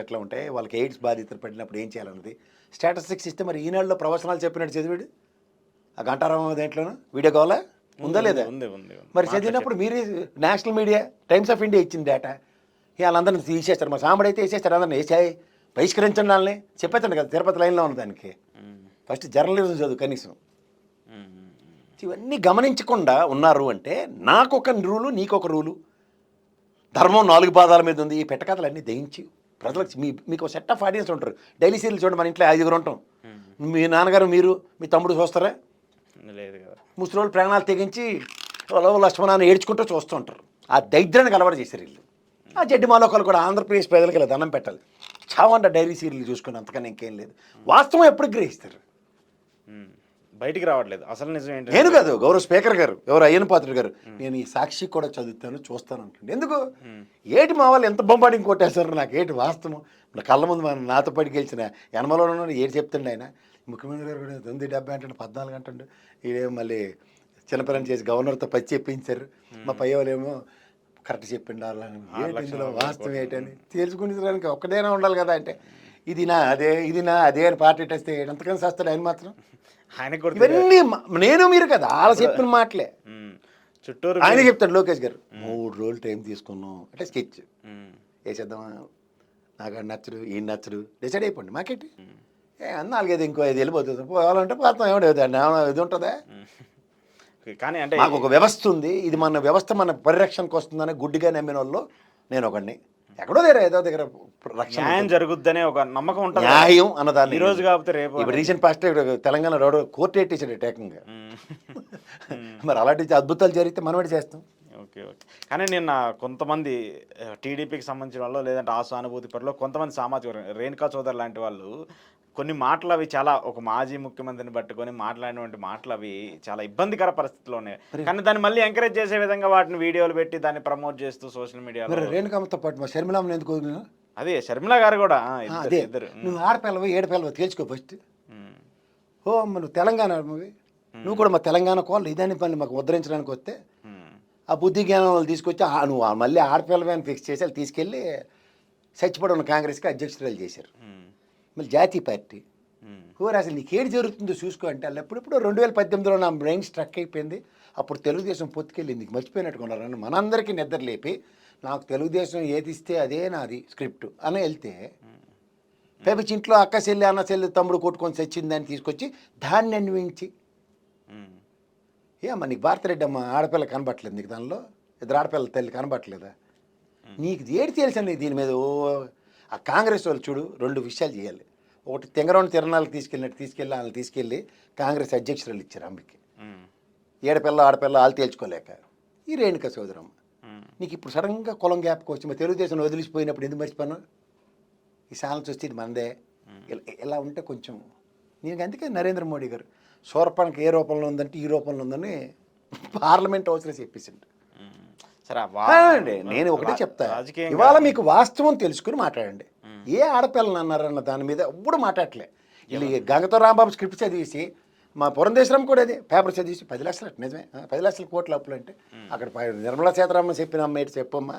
ఎట్లా ఉంటాయి వాళ్ళకి ఎయిడ్స్ బాధితులు పడినప్పుడు ఏం చేయాలన్నది స్టాటిస్టిక్స్ ఇస్తే మరి ఈనాడులో ప్రవచనాలు చెప్పినట్టు చదివాడు ఆ గంటారామ దేంట్లోనూ వీడియో కావాలా ఉందా లేదా మరి చదివినప్పుడు మీరే national media times of India ఇచ్చిన డేటా వాళ్ళందరినీ తీసేస్తారు మా సాంబడి అయితే వేసేస్తారు అందరిని వేసాయి బహిష్కరించండి వాళ్ళని చెప్పేస్తాను కదా తిరుపతి లైన్లో ఉన్న దానికి ఫస్ట్ జర్నలిజం చదువు కనీసం ఇవన్నీ గమనించకుండా ఉన్నారు అంటే నాకొక రూలు నీకొక రూలు ధర్మం 4 పాదాల మీద ఉంది ఈ పెట్టకథలు అన్నీ దయించి ప్రజలకు మీకు సెట్ ఆఫ్ ఆడియన్స్ ఉంటారు డైలీ సీరియల్ చూడండి మన ఇంట్లో 5 ఉంటాం మీ నాన్నగారు మీరు మీ తమ్ముడు చూస్తారా లేదు కదా ముసలోళ్ళు ప్రాణాలు తెగించి లక్ష్మణాన్ని ఏడ్చుకుంటూ చూస్తూ ఉంటారు ఆ దరిద్రానికి అలవాటు చేశారు వీళ్ళు ఆ జడ్డి మాలోకాలు కూడా ఆంధ్రప్రదేశ్ ప్రజలకి ఇలా దండం పెట్టాలి చావంట డైరీ సీరియల్ చూసుకుని అంతకన్నా ఇంకేం లేదు వాస్తవం ఎప్పుడు గ్రహిస్తారు బయటికి రావట్లేదు అసలు నిజం ఏంటి నేను కాదు గౌరవ స్పీకర్ గారు ఎవరు అయ్యన పాత్రుడు గారు నేను ఈ సాక్షి కూడా చదువుతాను చూస్తాను అంటుంది ఎందుకు ఏటి మా వాళ్ళు ఎంత బొంబాడింగ్ కొట్టేస్తారు నాకు ఏంటి వాస్తవం నా కళ్ళ ముందు మన నాతో పడి గెలిచిన ఎనమలో ఏడు చెప్తుండే ఆయన ముఖ్యమంత్రి గారు కూడా 970 అంటే 14 అంటుండే ఈడేమో మళ్ళీ చిన్నపిల్లని చేసి గవర్నర్తో పచ్చి చెప్పించారు మా పై వాళ్ళేమో కరెక్ట్ చెప్పిండు వాళ్ళని ఏంటి ఇందులో వాస్తవం ఏంటని తెలుసుకునేదానికి ఒక్కడైనా ఉండాలి కదా అంటే ఇది నా అదే అని పార్టీ టేస్తే ఎంతకని చేస్తాడు ఆయన మాత్రం ఆయన ఇవన్నీ నేను మీరు కదా వాళ్ళ చెప్పిన మాటలే చుట్టూరు ఆయన చెప్తాడు లోకేష్ గారు 3 రోజులు టైం తీసుకున్నాం అంటే స్కెచ్ వేసేద్దామా నాకు నచ్చడు ఈయన నచ్చడు డిసైడ్ అయిపోండి మాకేంటి 4-5 ఇంకో 5 వెళ్ళిపోతుంది పోవాలంటే పోతాం ఇది ఉంటుందా కానీ అంటే మాకు ఒక వ్యవస్థ ఉంది ఇది మన వ్యవస్థ మన పరిరక్షణకు వస్తుందని గుడ్డిగా నమ్మిన వాళ్ళు నేను ఒకడిని ఎక్కడో ఏదో దగ్గర రక్షణ న్యాయం జరుగుద్దనే ఒక నమ్మకం ఉంటుంది న్యాయం అన్నదాన్ని ఈ రోజు కాకపోతే రేపు ఇప్పుడు recent past Telangana road court ఎట్టేసాడు ఏకంగా మరి అలాంటి అద్భుతాలు జరిగితే మనం ఏంటి చేస్తాం ఓకే కానీ నిన్న కొంతమంది టీడీపీకి సంబంధించిన వాళ్ళు లేదంటే ఆ సానుభూతి పరులు కొంతమంది సామాజిక రేణుకా చౌదరి లాంటి వాళ్ళు కొన్ని మాటలు అవి చాలా ఒక మాజీ ముఖ్యమంత్రిని పట్టుకొని మాట్లాడినటువంటి మాటలు అవి చాలా ఇబ్బందికర పరిస్థితిలో ఉన్నాయి కానీ దాన్ని మళ్ళీ ఎంకరేజ్ చేసే విధంగా వాటిని వీడియోలు పెట్టి దాన్ని ప్రమోట్ చేస్తూ సోషల్ మీడియాలో రేణుకామతో పాటు మా షర్మిలామని ఎందుకు అదే షర్మిల గారు కూడా ఇద్దరు నువ్వు 6 పిల్లవి 7 పిల్లవి తేల్చుకో ఫస్ట్ ఓ అమ్మ నువ్వు తెలంగాణ నువ్వు కూడా మా తెలంగాణ కోళ్ళు ఇదాన్ని పని మాకు ఉద్ధరించడానికి వస్తే ఆ బుద్ధి జ్ఞానం వాళ్ళు తీసుకొచ్చి నువ్వు మళ్ళీ ఆడపిల్లవి అని ఫిక్స్ చేసి వాళ్ళు తీసుకెళ్ళి చచ్చిపడి ఉన్న కాంగ్రెస్కి అధ్యక్షురాలు చేశారు మళ్ళీ జాతీయ పార్టీ ఓరు అసలు నీకేడు జరుగుతుందో చూసుకో అంటే వాళ్ళు ఎప్పుడెప్పుడు 2018లో నా బ్రెయిన్ స్ట్రక్ అయిపోయింది అప్పుడు తెలుగుదేశం పొత్తుకెళ్ళింది మర్చిపోయినట్టుకున్నారని మనందరికీ నిద్ర లేపి నాకు తెలుగుదేశం ఏది ఇస్తే అదే నాది స్క్రిప్ట్ అని వెళ్తే పేపచ్చి ఇంట్లో అక్క చెల్లి అన్న చెల్లి తమ్ముడు కొట్టుకొని చచ్చిందని తీసుకొచ్చి దాన్ని అన్వయించి ఏమ్మా నీకు భారతిరెడ్డి అమ్మ ఆడపిల్ల కనబట్టలేదు నీకు దానిలో 2 ఆడపిల్లల తల్లి కనబట్టలేదా నీకు ఏడు తెలుసండి దీని మీద ఆ కాంగ్రెస్ వాళ్ళు చూడు 2 విషయాలు చేయాలి ఒకటి తెంగరౌండ్ తిరణాలకు తీసుకెళ్ళి వాళ్ళని తీసుకెళ్ళి కాంగ్రెస్ అధ్యక్షురాలు ఇచ్చారు అమ్మకి ఆడపిల్ల వాళ్ళు తేల్చుకోలేక ఈ రేణుకా సోదరమ్మ నీకు ఇప్పుడు సడన్గా కులం గ్యాప్కి వచ్చి తెలుగుదేశం వదిలిసిపోయినప్పుడు ఎందుకు మర్చిపోయాను ఈ ఛానల్స్ వస్తే ఇది మనదే ఇలా ఉంటే కొంచెం నేను అందుకే నరేంద్ర మోడీ గారు శూర్పణఖ ఏ రూపంలో ఉందంటే ఈ రూపంలో ఉందని పార్లమెంట్ హౌస్లో చెప్పేసిండు సరే నేను ఒకటే చెప్తా ఇవాళ మీకు వాస్తవం తెలుసుకుని మాట్లాడండి ఏ ఆడపిల్లని అన్నారన్న దాని మీద ఎప్పుడు మాట్లాడలే వీళ్ళు గంగతో రాంబాబు స్క్రిప్ట్ చదివేసి మా పురంధేశ్వరం కూడా అదే పేపర్ చదివేసి 10 లక్షలు నిజమే 10 లక్షల కోట్ల అప్పులు అంటే అక్కడ నిర్మలా సీతారామన్ చెప్పిన అమ్మ ఏంటి చెప్పమ్మా